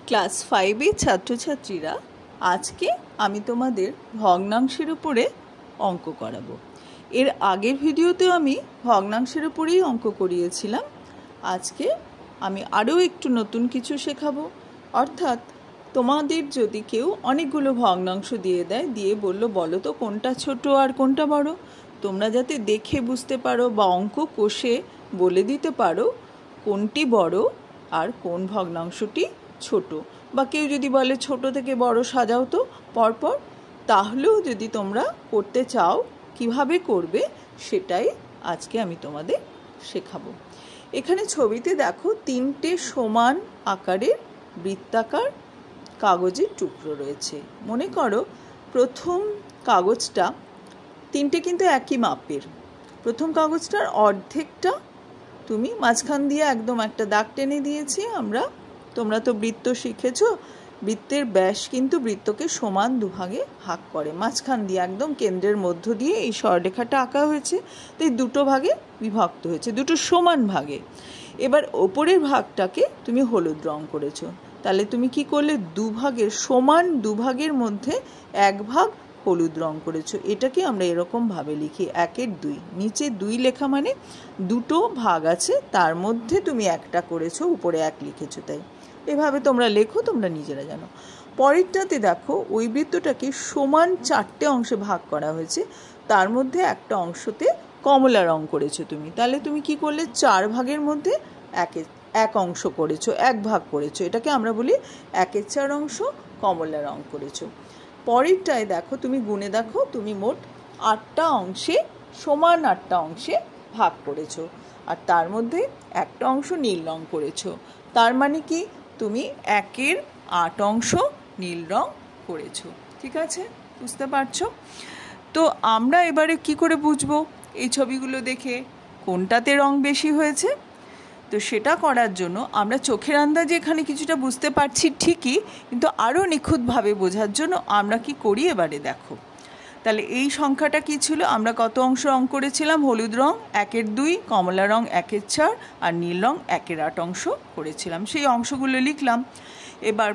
Class 5 ছাত্রছাত্রীরা, আজকে আমি তোমাদের ভগ্নাংশের উপরে অঙ্ক করাবো। এর আগের ভিডিওতেও আমি ভগ্নাংশের উপরেই অঙ্ক করিয়েছিলাম। আজকে আমি আরও একটু নতুন কিছু শেখাবো। অর্থাৎ তোমাদের যদি কেউ অনেকগুলো ভগ্নাংশ দিয়ে দেয়, দিয়ে বলো তো কোনটা ছোট আর কোনটা বড়, তোমরা যাতে দেখে বুঝতে পারো বা অঙ্ক কষে বলে দিতে পারো কোনটি বড় আর কোন ভগ্নাংশটি ছোট। বা কেউ যদি বলে ছোট থেকে বড় সাজাও তো পরপর, তাহলেও যদি তোমরা করতে চাও কিভাবে করবে সেটাই আজকে আমি তোমাদের শেখাবো। এখানে ছবিতে দেখো তিনটে সমান আকারের বৃত্তাকার কাগজের টুকরো রয়েছে। মনে করো প্রথম কাগজটা, তিনটে কিন্তু একই মাপের, প্রথম কাগজটার অর্ধেকটা তুমি মাঝখান দিয়ে একদম একটা দাগ টেনে দিয়েছি আমরা। তোমরা তো বৃত্ত শিখেছো, বৃত্তের ব্যাস কিন্তু বৃত্তকে সমান দুভাগে ভাগ করে, মাঝখান দিয়ে একদম কেন্দ্রের মধ্য দিয়ে এই সরলরেখাটা আঁকা হয়েছে, তো এই দুটো ভাগে বিভক্ত হয়েছে, দুটো সমান ভাগে। এবার ওপরের ভাগটাকে তুমি হলুদ রং করেছো, তাহলে তুমি কি করলে দুভাগের সমান দুভাগের মধ্যে এক ভাগ হলুদ রং করেছো। এটাকে আমরা এরকম ভাবে লিখি 1/2। নিচে 2 লেখা মানে দুটো ভাগ আছে, তার মধ্যে তুমি একটা করেছো, উপরে 1 লিখেছো, তাই এভাবে তোমরা লেখো, তোমরা নিজেরা জানো। পরেরটাতে দেখো ওই বৃত্তটাকে সমান 4টে অংশে ভাগ করা হয়েছে, তার মধ্যে একটা অংশতে কমলা রং করেছো তুমি, তাহলে তুমি কি করলে 4 ভাগের মধ্যে এক অংশ করেছো, এক ভাগ করেছো, এটাকে আমরা বলি 1/4 অংশ কমলা রং করেছো। পরেরটায় দেখো তুমি গুণে দেখো, তুমি মোট 8টা অংশে সমান 8টা অংশে ভাগ করেছো, আর তার মধ্যে একটা অংশ নীল রং করেছো, তার মানে কি তুমি 1/8 অংশ নীল রং করেছো। ঠিক আছে, বুঝতে পারছো? তো আমরা এবারে কি করে বুঝবো এই ছবিগুলো দেখে কোনটাতে রং বেশি হয়েছে? তো সেটা করার জন্য আমরা চোখের আন্দাজে এখানে কিছুটা বুঝতে পারছি ঠিকই, কিন্তু আরও নিখুঁতভাবে বোঝার জন্য আমরা কি করি এবারে দেখো। তাহলে এই সংখ্যাটা কি ছিল? আমরা কত অংশ রং করেছিলাম? হলুদ রং 1/2, কমলা রং 1/4 আর নীল রং 1/8 অংশ করেছিলাম। সেই অংশগুলো লিখলাম। এবার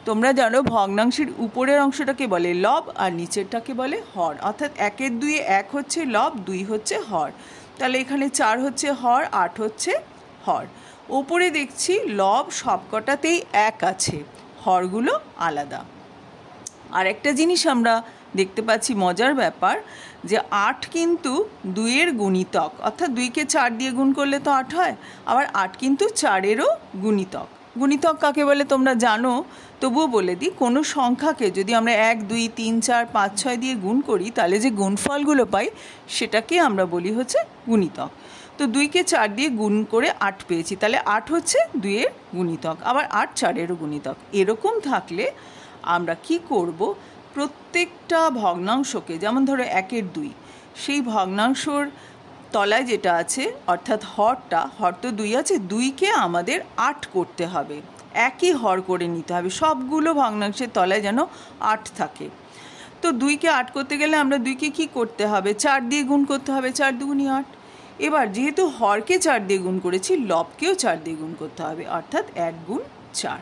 তোমরা জানো ভগ্নাংশের উপরের অংশটাকে বলে লব আর নিচেরটাকে বলে হর। অর্থাৎ 1/2 1 হচ্ছে লব, 2 হচ্ছে হর। তাহলে এখানে 4 হচ্ছে হর, 8 হচ্ছে হর। ওপরে দেখছি লব সবকটাতেই 1 আছে, হরগুলো আলাদা। আর একটা জিনিস আমরা দেখতে পাচ্ছি মজার ব্যাপার, যে 8 কিন্তু 2-এর গুণিতক, অর্থাৎ 2কে 4 দিয়ে গুণ করলে তো 8 হয়, আবার 8 কিন্তু 4-এরও গুণিতক। গুণিতক কাকে বলে তোমরা জানো, তবুও বলে দিই। কোনো সংখ্যাকে যদি আমরা 1 2 3 4 5 6 দিয়ে গুণ করি, তাহলে যে গুণফলগুলো পাই সেটাকে আমরা বলি হচ্ছে গুণিতক। তো 2কে 4 দিয়ে গুণ করে 8 পেয়েছি, তাহলে 8 হচ্ছে 2-এর গুণিতক, আবার 8 4-এরও গুণিতক। এরকম থাকলে আমরা কি করব, প্রত্যেকটা ভগ্নাংশকে, যেমন ধরো 1/2, সেই ভগ্নাংশর তলায় যেটা আছে অর্থাৎ হর তো 2 আছে, 2কে আমাদের 8 করতে হবে, একই হর করে নিতে হবে, সবগুলো ভগ্নাংশের তলায় যেন 8 থাকে। তো 2কে 8 করতে গেলে আমরা 2কে কী করতে হবে? 4 দিয়ে গুণ করতে হবে, 4 2 8। এবার যেহেতু হরকে 4 দিয়ে গুণ করেছি, লবকেও 4 দিয়ে গুণ করতে হবে, অর্থাৎ 1 গুণ 4।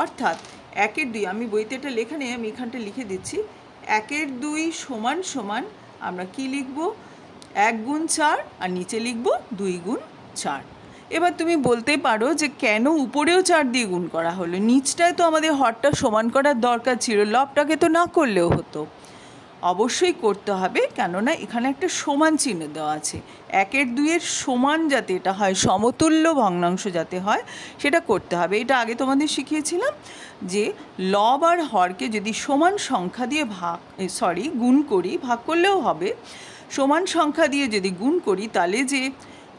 অর্থাৎ 1/2, আমি বইতে এটা লেখা নেই, আমি এখানটা লিখে দিচ্ছি, 1/2 সমান সমান আমরা কি লিখব? 1 গুণ 4, আর নিচে লিখব 2 গুণ 4। এবার তুমি বলতে পারো যে কেন উপরেও 4 দিয়ে গুণ করা হলো? নিচটায় তো আমাদের হরটা সমান করার দরকার ছিল, লবটাকে তো না করলেও হতো। অবশ্যই করতে হবে, কেননা এখানে একটা সমান চিহ্ন দেওয়া আছে। 1/2 সমান যাতে এটা হয়, সমতুল্য ভগ্নাংশ যাতে হয়, সেটা করতে হবে। এটা আগে তোমাদের শিখিয়েছিলাম যে লব আর হরকে যদি সমান সংখ্যা দিয়ে গুণ করি, ভাগ করলেও হবে, সমান সংখ্যা দিয়ে যদি গুণ করি, তাহলে যে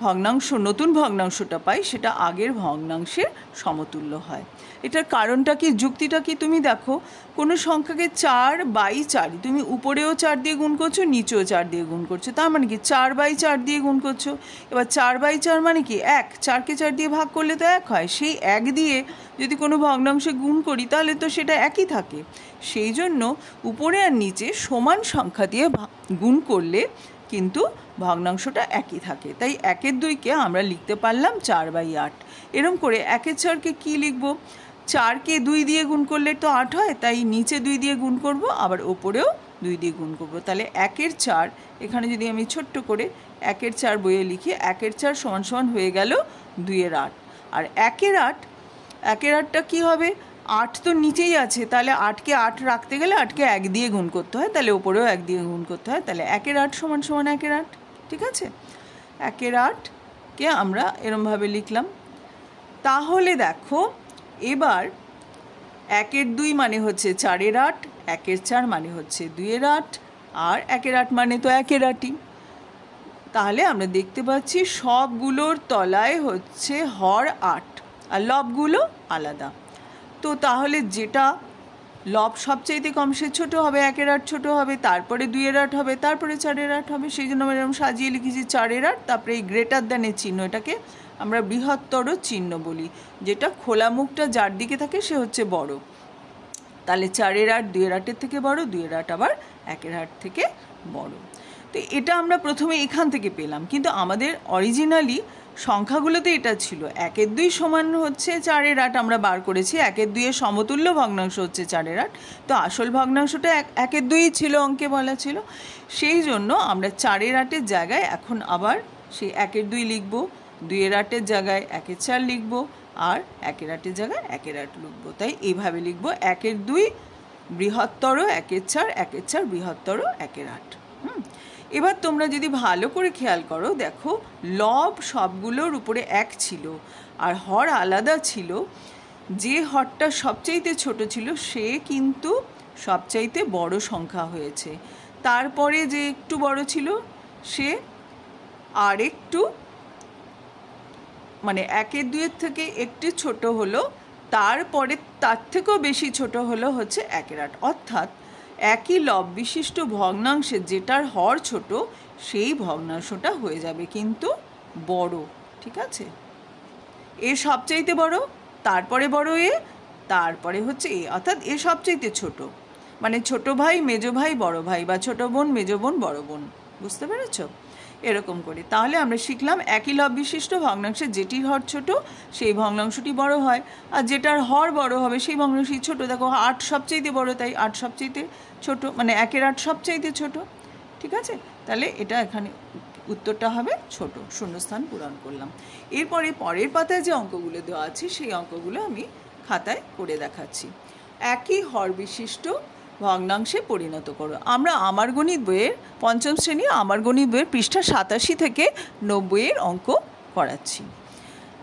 ভগ্নাংশ, নতুন ভগ্নাংশটা পাই, সেটা আগের ভগ্নাংশের সমতুল্য হয়। এটার কারণটা কি, যুক্তিটা কি? তুমি দেখো কোনো সংখ্যাকে 4/4 তুমি উপরেও 4 দিয়ে গুণ করছো, নিচেও 4 দিয়ে গুণ করছো, তার মানে কি 4/4 দিয়ে গুণ করছো। এবার 4/4 মানে কি 1, 4কে 4 দিয়ে ভাগ করলে তো 1 হয়, সেই 1 দিয়ে যদি কোনো ভগ্নাংশে গুণ করি তাহলে তো সেটা একই থাকে। সেই জন্য উপরে আর নিচে সমান সংখ্যা দিয়ে গুণ করলে কিন্তু ভগ্নাংশটা একই থাকে। তাই 1/2কে আমরা লিখতে পারলাম 4/8। এরকম করে 1/4কে কী লিখব? 4কে 2 দিয়ে গুণ করলে তো 8 হয়, তাই নিচে 2 দিয়ে গুণ করব, আবার ওপরেও 2 দিয়ে গুণ করব। তাহলে 1-এর 4, এখানে যদি আমি ছোট্ট করে 1-এর 4 বইয়ে লিখি, 1-এর 4 সমান সমান হয়ে গেল 2-এর 8। আর 1-এর 8টা কী হবে? 8 তো নিচেই আছে, তাহলে 8কে 8 রাখতে গেলে 8কে 1 দিয়ে গুণ করতে হয়, তাহলে ওপরেও 1 দিয়ে গুণ করতে হয়। তাহলে 1-এর 8 সমান সমান 1-এর 8। ঠিক আছে, 1-এর 8কে আমরা এরমভাবে লিখলাম। তাহলে দেখো এবার 1-এর 2 মানে হচ্ছে 4-এর 8, 1-এর 4 মানে হচ্ছে 2-এর 8, আর 1-এর 8 মানে তো 1-এর 8ই। তাহলে আমরা দেখতে পাচ্ছি সবগুলোর তলায় হচ্ছে হর 8 আর লবগুলো আলাদা। তো তাহলে যেটা লব সবচাইতে কম সে ছোটো হবে, 1-এর 8 ছোটো হবে, তারপরে 2-এর 8 হবে, তারপরে 4-এর 8 হবে। সেই জন্য আমরা এরকম সাজিয়ে লিখেছি 4-এর 8, তারপরে এই গ্রেটার দ্যানের চিহ্ন, এটাকে আমরা বৃহত্তর চিহ্ন বলি, যেটা খোলা মুখটা যার দিকে থাকে সে হচ্ছে বড়। তাহলে 4-এর 8 2-এর 8-এর থেকে বড়, 2-এর 8 আবার 1-এর 8 থেকে বড়। তো এটা আমরা প্রথমে এখান থেকে পেলাম, কিন্তু আমাদের অরিজিনালি সংখ্যাগুলোতে এটা ছিল 1-এর 2 সমান হচ্ছে 4-এর 8 আমরা বার করেছি, 1-এর 2 এর সমতুল্য ভগ্নাংশ হচ্ছে 4-এর 8। তো আসল ভগ্নাংশটা 1-এর 2 ছিল, অঙ্কে বলা ছিল। সেই জন্য আমরা 4-এর 8-এর জায়গায় এখন আবার সেই 1-এর 2 লিখব, 2-এর 8-এর জায়গায় 1-এর 4 লিখব, আর 1-এর 8-এর জায়গায় 1-এর 8 লিখব। তাই এইভাবে লিখব 1-এর 2 বৃহত্তর 1-এর 4, 1-এর 4 বৃহত্তর 1-এর 8। এবার তোমরা যদি ভালো করে খেয়াল করো, দেখো লব সবগুলোর উপরে 1 ছিল আর হর আলাদা ছিল। যে হরটা সবচাইতে ছোট ছিল সে কিন্তু সবচাইতে বড় সংখ্যা হয়েছে, তারপরে যে একটু বড় ছিল সে আর একটু মানে 1-এর 2-এর থেকে একটু ছোট হলো, তারপরে তার থেকেও বেশি ছোট হলো হচ্ছে 1-এর 8। অর্থাৎ একই লব বিশিষ্ট ভগ্নাংশে যেটার হর ছোট সেই ভগ্নাংশটা হয়ে যাবে কিন্তু বড়। ঠিক আছে, এ সবচাইতে বড়, তারপরে বড় এ, তারপরে হচ্ছে এ, অর্থাৎ এ সবচাইতে ছোট, মানে ছোট ভাই মেজো ভাই বড় ভাই, বা ছোট বোন মেজো বোন বড় বোন। বুঝতে পেরেছ? এরকম করে তাহলে আমরা শিখলাম একই লব বিশিষ্ট ভগ্নাংশে যেটির হর ছোট সেই ভগ্নাংশটি বড় হয়, আর যেটার হর বড় হবে সেই ভগ্নাংশটি ছোট। দেখো 8 সবচাইতে বড়, তাই 8 সবচাইতে ছোট, মানে 1-এর 8 সবচাইতে ছোট। ঠিক আছে, তাহলে এটা এখানে উত্তরটা হবে ছোট, শূন্যস্থান পূরণ করলাম। এরপরে পরের পাতায় যে অঙ্কগুলো দেওয়া আছে সেই অঙ্কগুলো আমি খাতায় করে দেখাচ্ছি। একই হর বিশিষ্ট ভগ্নাংশে পরিণত করো। আমরা আমার গণিত বইয়ের 5ম শ্রেণী আমার গণিত বইয়ের পৃষ্ঠা 87 থেকে 90-এর অঙ্ক করাচ্ছি।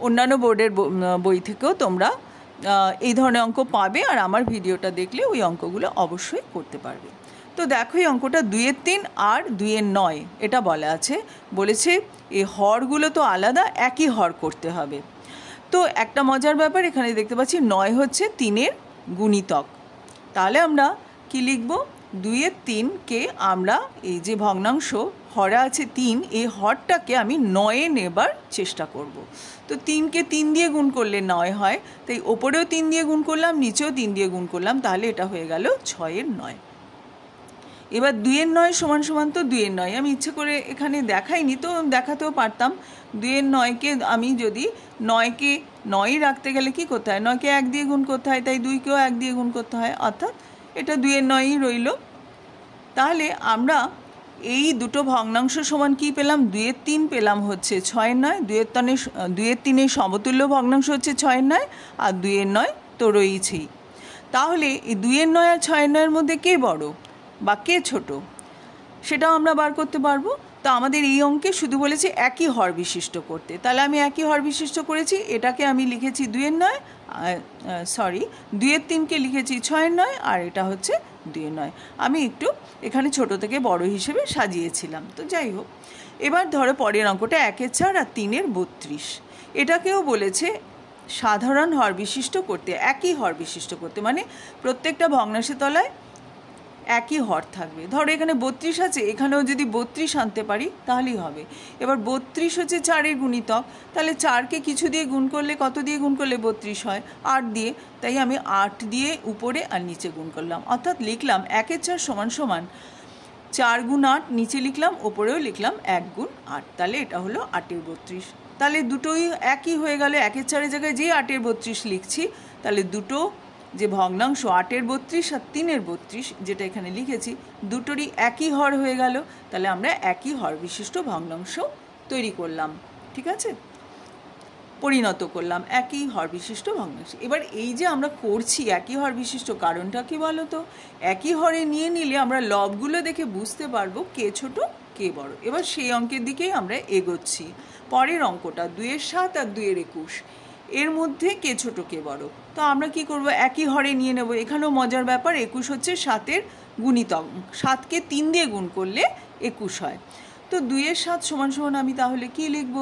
অন্যান্য বোর্ডের বই থেকেও তোমরা এই ধরনের অঙ্ক পাবে, আর আমার ভিডিওটা দেখলে ওই অঙ্কগুলো অবশ্যই করতে পারবে। তো দেখো এই অঙ্কটা 2-এর 3 আর 2-এর 9 এটা বলা আছে, বলেছে এই হরগুলো তো আলাদা, একই হর করতে হবে। তো একটা মজার ব্যাপার এখানে দেখতে পাচ্ছি 9 হচ্ছে 3-এর গুণিতক। তাহলে আমরা কি লিখব? 2-এর 3কে আমরা এই যে ভগ্নাংশ হরে আছে 3, এই হরটাকে আমি 9-এ নেবার চেষ্টা করব। তো 3কে 3 দিয়ে গুণ করলে 9 হয়, তাই ওপরেও 3 দিয়ে গুণ করলাম, নিচেও 3 দিয়ে গুণ করলাম, তাহলে এটা হয়ে গেল 6-এর 9। এবার 2-এর 9 সমান সমান তো 2-এর 9 আমি ইচ্ছে করে এখানে দেখাইনি, তো দেখাতেও পারতাম। 2-এর 9কে আমি যদি 9কে 9ই রাখতে গেলে কি করতে হয়? 9কে 1 দিয়ে গুণ করতে হয়, তাই 2কেও 1 দিয়ে গুণ করতে হয়, অর্থাৎ এটা 2-এর 9ই রইল। তাহলে আমরা এই দুটো ভগ্নাংশ সমান কি পেলাম? 2-এর 3 পেলাম হচ্ছে 6-এর 9, 2-এর 3-এর সমতুল্য ভগ্নাংশ হচ্ছে 6-এর 9, আর 2-এর 9 তো রয়েছেই। তাহলে এই 2-এর 9 আর 6-এর 9-এর মধ্যে কে বড় বা কে ছোট সেটাও আমরা বার করতে পারবো। তো আমাদের এই অঙ্কে শুধু বলেছে একই হর বিশিষ্ট করতে, তাহলে আমি একই হর বিশিষ্ট করেছি। এটাকে আমি লিখেছি 2-এর 9, 2-এর 3কে লিখেছি 6-এর 9, আর এটা হচ্ছে 2-এর 9। আমি একটু এখানে ছোট থেকে বড় হিসেবে সাজিয়েছিলাম। তো যাই হোক, এবার ধরো পরের অঙ্কটা 1-এর 4 আর 3-এর 32। এটাকেও বলেছে সাধারণ হর বিশিষ্ট করতে, একই হর বিশিষ্ট করতে, মানে প্রত্যেকটা ভগ্নাংশের তলায় একই হর থাকবে। ধরো এখানে 32 আছে, এখানেও যদি 32 আনতে পারি তাহলেই হবে। এবার 32 হচ্ছে 4-এর গুণিতক, তাহলে 4কে কিছু দিয়ে গুণ করলে কত দিয়ে গুণ করলে 32 হয়? 8 দিয়ে, তাই আমি 8 দিয়ে উপরে আর নিচে গুণ করলাম, অর্থাৎ লিখলাম 1-এর 4 সমান সমান 4 গুণ 8, নিচে লিখলাম, ওপরেও লিখলাম 1 গুণ 8, তাহলে এটা হলো 8-এর 32। তাহলে দুটোই একই হয়ে গেল। 1-এর 4-এর জায়গায় যে 8-এর 32 লিখছি, তাহলে দুটো যে ভগ্নাংশ 8-এর 32 আর 3-এর 32 যেটা এখানে লিখেছি দুটোরই একই হর হয়ে গেল। তাহলে আমরা একই হর বিশিষ্ট ভগ্নাংশ তৈরি করলাম, ঠিক আছে, পরিণত করলাম একই হর বিশিষ্ট ভগ্নাংশ। এবার এই যে আমরা করছি একই হর বিশিষ্ট, কারণটা কি বলো তো? একই হরে নিয়ে নিলে আমরা লবগুলো দেখে বুঝতে পারবো কে ছোট কে বড়। এবার সেই অঙ্কের দিকেই আমরা এগোচ্ছি। পরের অঙ্কটা 2-এর 7 আর 2-এর 21, এর মধ্যে কে ছোট কে বড়। তো আমরা কি করব, একই হরে নিয়ে নেব। এখানেও মজার ব্যাপার, 21 হচ্ছে 7-এর গুণিতক, 7কে 3 দিয়ে গুণ করলে 21 হয়। তো 2-এর 7 সমান সমান আমি তাহলে কি লিখব,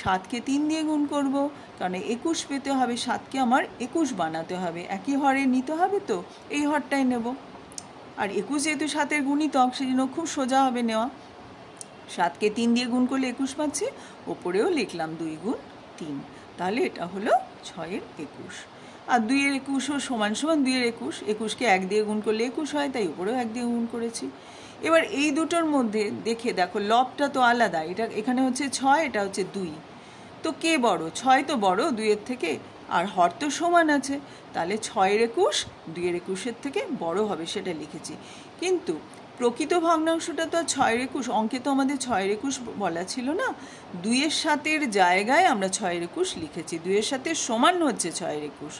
7কে 3 দিয়ে গুণ করব, কারণ 21 পেতে হবে 7কে আমার 21 বানাতে হবে, একই হরে নিতে হবে, তো এই হরটাই নেব। আর 21 যেহেতু 7-এর গুণিতক সেজন্য খুব সোজা হবে নেওয়া। 7কে 3 দিয়ে গুণ করলে 21 পাচ্ছি, ওপরেও লিখলাম 2 গুণ 3, তাহলে এটা হলো 6-এর 21। আর 2-এর 21ও সমান সমান 2-এর 21, 21কে 1 দিয়ে গুণ করলে 21 হয়, তাই উপরেও 1 দিয়ে গুণ করেছি। এবার এই দুটোর মধ্যে দেখো লবটা তো আলাদা, এটা এখানে হচ্ছে 6, এটা হচ্ছে 2, তো কে বড়? 6 তো বড় 2-এর থেকে, আর হর তো সমান আছে, তাহলে 6-এর 21 2-এর 21-এর থেকে বড় হবে, সেটা লিখেছি। কিন্তু প্রকৃত ভগ্নাংশটা তো 6-এর 21, অঙ্কে তো আমাদের 6-এর 21 বলা ছিল না, 2-এর 7-এর জায়গায় আমরা 6-এর 21 লিখেছি, 2-এর 7-এর সমান হচ্ছে 6-এর 21।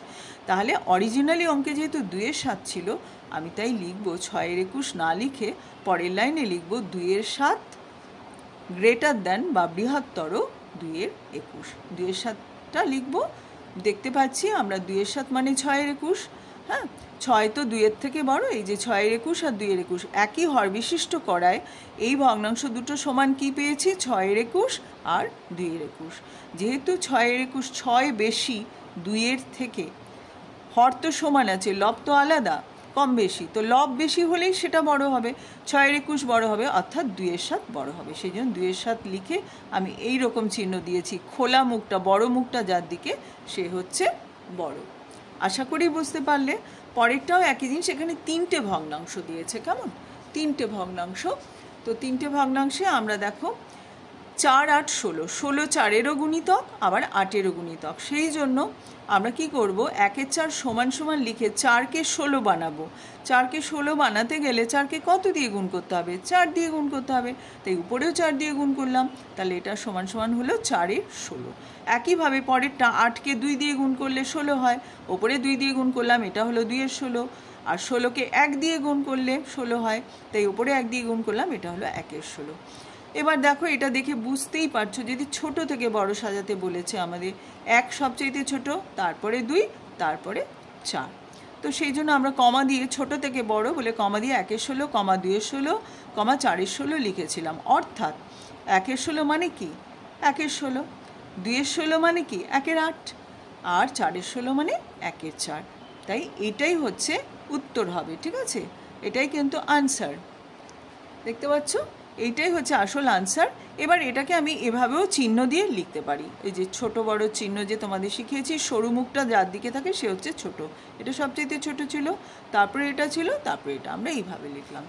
তাহলে অরিজিনালি অঙ্কে যেহেতু 2-এর 7 ছিল, আমি তাই লিখব 6-এর 21 না লিখে পরের লাইনে লিখব 2-এর 7 গ্রেটার দ্যান বা বৃহত্তর 2-এর 21। 2-এর 7টা লিখব, দেখতে পাচ্ছি আমরা 2-এর 7 মানে 6-এর 21, হ্যাঁ, 6 তো 2-এর থেকে বড়, এই যে 6-এর 21 আর 2-এর 21 একই হর বিশিষ্ট করায় এই ভগ্নাংশ দুটো সমান কি পেয়েছি, 6-এর 21 আর 2-এর 21। যেহেতু 6-এর 21 6 বেশি 2-এর থেকে, হর তো সমান আছে, লব তো আলাদা কম বেশি, তো লব বেশি হলেই সেটা বড় হবে, 6-এর 21 বড় হবে, অর্থাৎ 2-এর 7 বড় হবে। সেই জন্য 2-এর 7 লিখে আমি এই রকম চিহ্ন দিয়েছি, খোলা মুখটা বড় মুখটা যার দিকে সে হচ্ছে বড়। আশা করি বুঝতে পারলে। পরেরটাও একই জিনিস, এখানে 3টে ভগ্নাংশ দিয়েছে, কেমন 3টে ভগ্নাংশ। তো 3টে ভগ্নাংশে আমরা দেখো 4, 8, 16, 16 4-এরও গুণিতক আবার 8-এরও গুণিতক। সেই জন্য আমরা কি করব, 1-এর 4 সমান সমান লিখে 4কে 16 বানাবো। 4কে 16 বানাতে গেলে 4কে কত দিয়ে গুণ করতে হবে, 4 দিয়ে গুণ করতে হবে, তাই উপরেও 4 দিয়ে গুণ করলাম, তাহলে এটা সমান সমান হলো 4-এর 16। একইভাবে পরেরটা 8কে 2 দিয়ে গুণ করলে 16 হয়, ওপরে 2 দিয়ে গুণ করলাম, এটা হলো 2-এর 16। আর 16কে 1 দিয়ে গুণ করলে 16 হয়, তাই উপরে 1 দিয়ে গুণ করলাম, এটা হলো 1-এর 16। এবার দেখো এটা দেখে বুঝতেই পারছো, যদি ছোট থেকে বড় সাজাতে বলেছে আমাদের, 1 সবচাইতে ছোট, তারপরে 2, তারপরে 4। তো সেই জন্য আমরা কমা দিয়ে ছোট থেকে বড় বলে কমা দিয়ে 1-এর 16, 2-এর 16, 4-এর 16 লিখেছিলাম। অর্থাৎ 1-এর 16 মানে কি 1-এর 16, 2-এর 16 মানে কি 1-এর 8, আর 4-এর 16 মানে 1-এর 4। তাই এটাই হচ্ছে উত্তর হবে, ঠিক আছে, এটাই কিন্তু আনসার। দেখতে পাচ্ছ, এইটাই হচ্ছে আসল আনসার। এবার এটাকে আমি এভাবেও চিহ্ন দিয়ে লিখতে পারি, এই যে ছোট বড় চিহ্ন যে তোমাদের শিখিয়েছি, সরু মুখটা যার দিকে থাকে সে হচ্ছে ছোট, এটা সবচেয়ে ছোট ছিল, তারপরে এটা ছিল, তারপরে এটা, আমরা এইভাবে লিখলাম।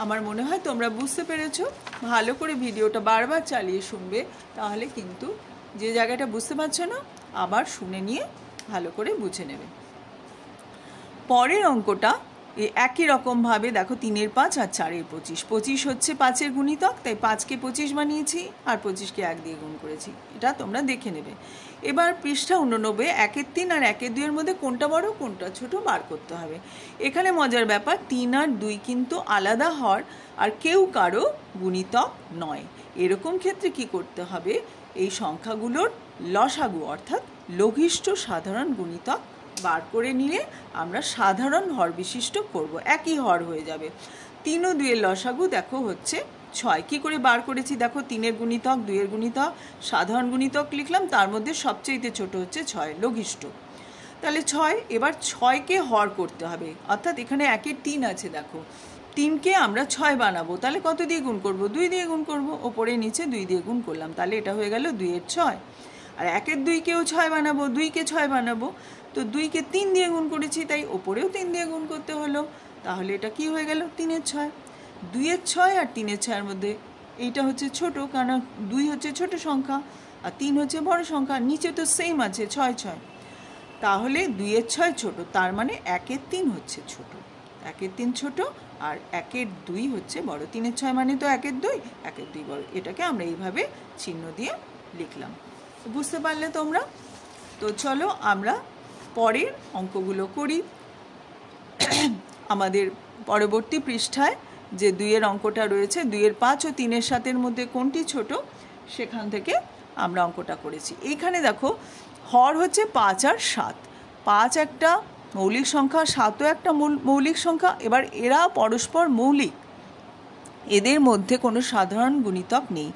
আমার মনে হয় তোমরা বুঝতে পেরেছো। ভালো করে ভিডিওটা বারবার চালিয়ে শুনবে, তাহলে কিন্তু যে জায়গাটা বুঝতে পারছো না আবার শুনে নিয়ে ভালো করে বুঝে নেবে। পরের অঙ্কটা একই রকমভাবে দেখো 3-এর 5 আর 4-এর 25। 25 হচ্ছে 5-এর গুণিতক, তাই 5কে 25 বানিয়েছি আর 25কে 1 দিয়ে গুণ করেছি, এটা তোমরা দেখে নেবে। এবার পৃষ্ঠা 89, 1-এর 3 আর 1-এর 2-এর মধ্যে কোনটা বড় কোনটা ছোট বার করতে হবে। এখানে মজার ব্যাপার, 3 আর 2 কিন্তু আলাদা হর আর কেউ কারো গুণিতক নয়। এরকম ক্ষেত্রে কি করতে হবে, এই সংখ্যাগুলোর লসাগু অর্থাৎ লঘিষ্ঠ সাধারণ গুণিতক বার করে নিলে আমরা সাধারণ হর বিশিষ্ট করব, একই হর হয়ে যাবে। 3 ও 2-এর লসাগু দেখো হচ্ছে 6। কি করে বার করেছি দেখো, 3-এর গুণিতক 2-এর গুণিতক সাধারণ গুণিতক লিখলাম, তার মধ্যে সবচেয়ে ছোট হচ্ছে 6 লঘিষ্ঠ, তাহলে 6। এবার 6কে হর করতে হবে, অর্থাৎ এখানে 1-এর 3 আছে, দেখো 3কে আমরা 6 বানাবো, তাহলে কত দিয়ে গুণ করব, 2 দিয়ে গুণ করব, ওপরে নিচে 2 দিয়ে গুণ করলাম, তাহলে এটা হয়ে গেল 2-এর 6। আর 1-এর 2কেও 6 বানাবো, 2কে 6 বানাবো, তো 2কে 3 দিয়ে গুণ করেছি, তাই ওপরেও 3 দিয়ে গুণ করতে হলো, তাহলে এটা কি হয়ে গেল 3-এর 6। 2-এর 6 আর 3-এর 6-এর মধ্যে এইটা হচ্ছে ছোট, কারণ 2 হচ্ছে ছোট সংখ্যা আর 3 হচ্ছে বড় সংখ্যা, নিচে তো সেম আছে 6, 6। তাহলে 2-এর 6 ছোট, তার মানে 1-এর 3 হচ্ছে ছোট, 1-এর 3 ছোট আর 1-এর 2 হচ্ছে বড়। 3-এর 6 মানে তো 1-এর 2, 1-এর 2 বড়। এটাকে আমরা এইভাবে চিহ্ন দিয়ে লিখলাম। বুঝতে পারলে তোমরা? তো চলো আমরা পরের অঙ্কগুলো করি। আমাদের পরবর্তী পৃষ্ঠায় যে 2-এর অঙ্কটা রয়েছে, 2-এর 5 ও 3-এর 7-এর মধ্যে কোনটি ছোট, সেখান থেকে আমরা অঙ্কটা করেছি। এইখানে দেখো হর হচ্ছে 5 আর 7। 5 একটা মৌলিক সংখ্যা, 7ও একটা মৌলিক সংখ্যা। এবার এরা পরস্পর মৌলিক, এদের মধ্যে কোনো সাধারণ গুণিতক নেই।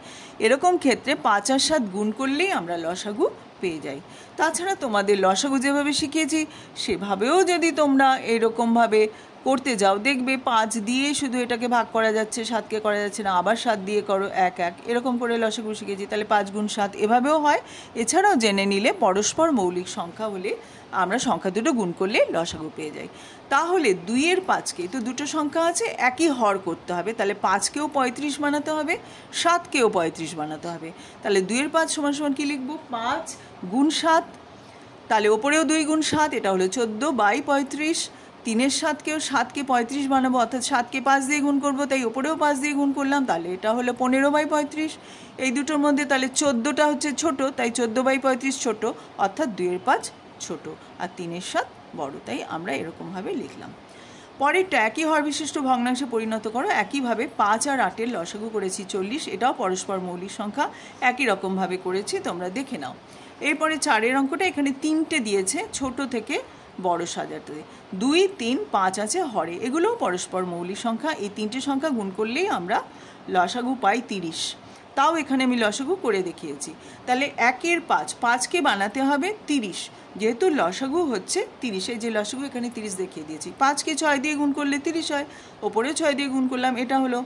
এরকম ক্ষেত্রে 5 আর 7 গুণ করলেই আমরা লসাগু পেয়ে যাই। তাছাড়া তোমাদের লসাগু যেভাবে শিখিয়েছি সেভাবেও যদি তোমরা এরকমভাবে করতে যাও, দেখবে 5 দিয়ে শুধু এটাকে ভাগ করা যাচ্ছে, 7কে করা যাচ্ছে না, আবার 7 দিয়ে করো 1 1, এরকম করে লসাগু শিখেছি। তাহলে 5 গুণ 7 এভাবেও হয়। এছাড়াও জেনে নিলে পরস্পর মৌলিক সংখ্যা হলে আমরা সংখ্যা দুটো গুণ করলে লসাগু পেয়ে যাই। তাহলে 2-এর 5কে, তো দুটো সংখ্যা আছে, একই হর করতে হবে। তাহলে 5কেও 35 বানাতে হবে, 7কেও 35 বানাতে হবে। তাহলে 2-এর 5 সমান সমান কী লিখব? 5 গুণ 7, তাহলে ওপরেও 2 গুণ 7, এটা হলো 14/35। 3-এর 7কেও 7কে 35 বানাবো, অর্থাৎ 7কে 5 দিয়ে গুণ করবো, তাই ওপরেও 5 দিয়ে গুণ করলাম, তাহলে এটা হলো 15/35। এই দুটোর মধ্যে তাহলে 14টা হচ্ছে ছোট, তাই 14/35 ছোট, অর্থাৎ 2-এর 5 ছোট আর 3-এর 7 বড়, তাই আমরা এরকমভাবে লিখলাম। পরেরটা একই হর বিশিষ্ট ভগ্নাংশে পরিণত করো। একইভাবে 5 আর 8-এর লসাগু করেছি 40, এটাও পরস্পর মৌলিক সংখ্যা, একই রকমভাবে করেছি, তোমরা দেখে নাও। এরপরে 4-এর অঙ্কটা, এখানে 3টে দিয়েছে ছোট থেকে বড় সাজাতে। 2, 3, 5 আছে হরে, এগুলোও পরস্পর মৌলিক সংখ্যা। এই 3টে সংখ্যা গুণ করলেই আমরা লসাগু পাই 30। তাও এখানে আমি লসাগু করে দেখিয়েছি। তাহলে 1-এর 5, 5কে বানাতে হবে 30, যেহেতু লসাগু হচ্ছে 30, এই যে লসাগু এখানে 30 দেখিয়ে দিয়েছি। 5কে 6 দিয়ে গুণ করলে 30 হয়, ওপরেও 6 দিয়ে গুণ করলাম, এটা হলো।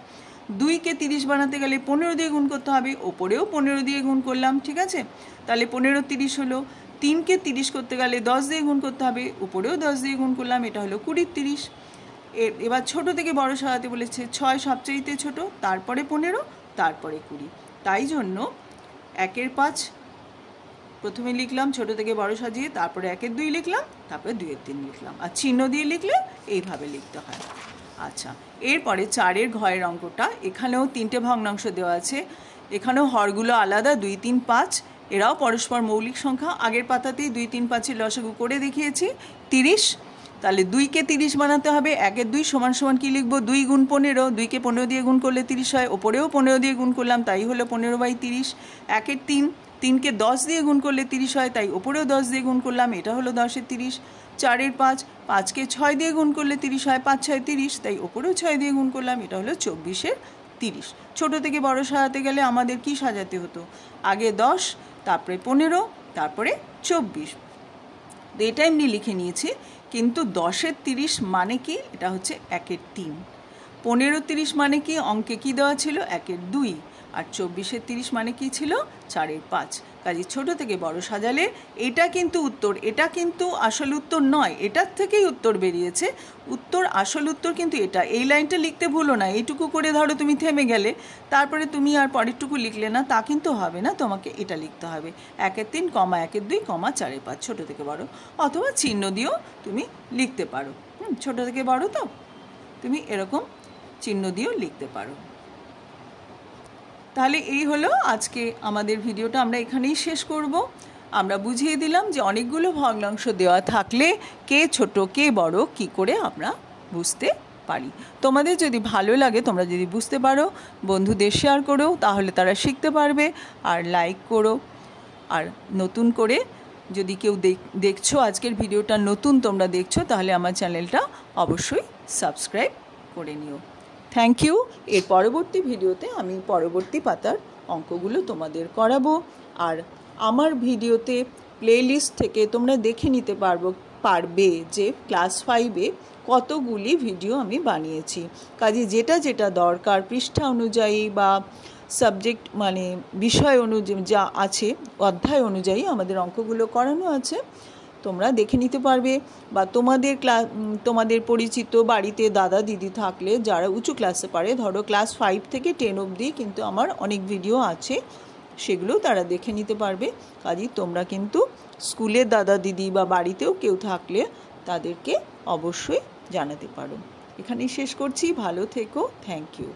2কে 30 বানাতে গেলে 15 দিয়ে গুণ করতে হবে, ওপরেও 15 দিয়ে গুণ করলাম, ঠিক আছে? তাহলে 15 30 হলো। 3কে 30 করতে গেলে 10 দিয়ে গুণ করতে হবে, উপরেও 10 দিয়ে গুণ করলাম, এটা হলো 20 30। এবার ছোট থেকে বড় সাজাতে বলেছে, 6 সবচেয়ে ছোট, তারপরে 15, তারপরে 20। তাই জন্য 1-এর 5 প্রথমে লিখলাম ছোট থেকে বড় সাজিয়ে, তারপরে 1-এর 2 লিখলাম, তারপরে 2-এর 3 লিখলাম, আর চিহ্ন দিয়ে লিখলে এইভাবে লিখতে হয়। আচ্ছা, এরপরে 4-এর ঘয়ের অঙ্কটা, এখানেও 3টে ভগ্নাংশ দেওয়া আছে, এখানেও হরগুলো আলাদা, 2 3 5, এরাও পরস্পর মৌলিক সংখ্যা। আগের পাতাতেই 2 3 5-এর লসাগু করে দেখিয়েছি 30। তাহলে 2কে 30 বানাতে হবে, 1-এর 2 সমান সমান কী লিখব? 2 গুণ 15, 2কে 15 দিয়ে গুণ করলে 30 হয়, ওপরেও 15 দিয়ে গুণ করলাম, তাই হলো 15/30। 1-এর 3, 3কে 10 দিয়ে গুণ করলে 30 হয়, তাই ওপরেও 10 দিয়ে গুণ করলাম, এটা হলো 10-এর 30। 4-এর 5, 5কে 6 দিয়ে গুণ করলে 30 হয়, 5 6 30, তাই ওপরেও 6 দিয়ে গুণ করলাম, এটা হলো 24-এর 30। ছোট থেকে বড় সাজাতে গেলে আমাদের কি সাজাতে হতো? আগে 10, তারপরে 15, তারপরে 24। তো এটা এমনি লিখে নিয়েছি, কিন্তু 10-এর 30 মানে কি? এটা হচ্ছে 1-এর 3। 15-এর 30 মানে কি? অঙ্কে কি দেওয়া ছিল? 1-এর 2। আর 24-এর 30 মানে কি ছিল? 4-এর 5। কাজে ছোট থেকে বড় সাজালে এটা কিন্তু উত্তর, এটা কিন্তু আসল উত্তর নয়, এটার থেকেই উত্তর বেরিয়েছে। উত্তর, আসল উত্তর কিন্তু এটা। এই লাইনটা লিখতে ভুলো না। এইটুকু করে ধরো তুমি থেমে গেলে, তারপরে তুমি আর পরেরটুকু লিখলে না, তা কিন্তু হবে না। তোমাকে এটা লিখতে হবে 1-এর 3, 1-এর 2, 4-এর 5, ছোট থেকে বড়, অথবা চিহ্ন দিয়েও তুমি লিখতে পারো। ছোট থেকে বড় তো তুমি এরকম চিহ্ন দিয়েও লিখতে পারো। তাহলে এই হলো আজকে আমাদের ভিডিওটা, আমরা এখানেই শেষ করব। আমরা বুঝিয়ে দিলাম যে অনেকগুলো ভগ্নাংশ দেওয়া থাকলে কে ছোট কে বড় কি করে আমরা বুঝতে পারি। তোমাদের যদি ভালো লাগে, তোমরা যদি বুঝতে পারো, বন্ধুদের শেয়ার করো, তাহলে তারা শিখতে পারবে। আর লাইক করো। আর নতুন করে যদি কেউ দেখছো আজকের ভিডিওটা নতুন তোমরা দেখছো, তাহলে আমার চ্যানেলটা অবশ্যই সাবস্ক্রাইব করে নিও। Thank you. এর পরবর্তী ভিডিওতে আমি পরবর্তী পাতার অঙ্কগুলো তোমাদের করাবো। আর আমার ভিডিওতে প্লেলিস্ট থেকে তোমরা দেখে নিতে পারবে যে ক্লাস 5-এ কতগুলি ভিডিও আমি বানিয়েছি। কাজে যেটা যেটা দরকার পৃষ্ঠা অনুযায়ী বা সাবজেক্ট মানে বিষয় অনুযায়ী যা আছে, অধ্যায় অনুযায়ী আমাদের অঙ্কগুলো করানো আছে, তোমরা দেখে নিতে পারবে। বা তোমাদের পরিচিত বাড়িতে দাদা দিদি থাকলে যারা উঁচু ক্লাসে পারে, ধরো ক্লাস 5 থেকে 10 অবধি কিন্তু আমার অনেক ভিডিও আছে, সেগুলোও তারা দেখে নিতে পারবে। কাজেই তোমরা কিন্তু স্কুলের দাদা দিদি বা বাড়িতেও কেউ থাকলে তাদেরকে অবশ্যই জানাতে পারো। এখানেই শেষ করছি। ভালো থেকো। Thank you.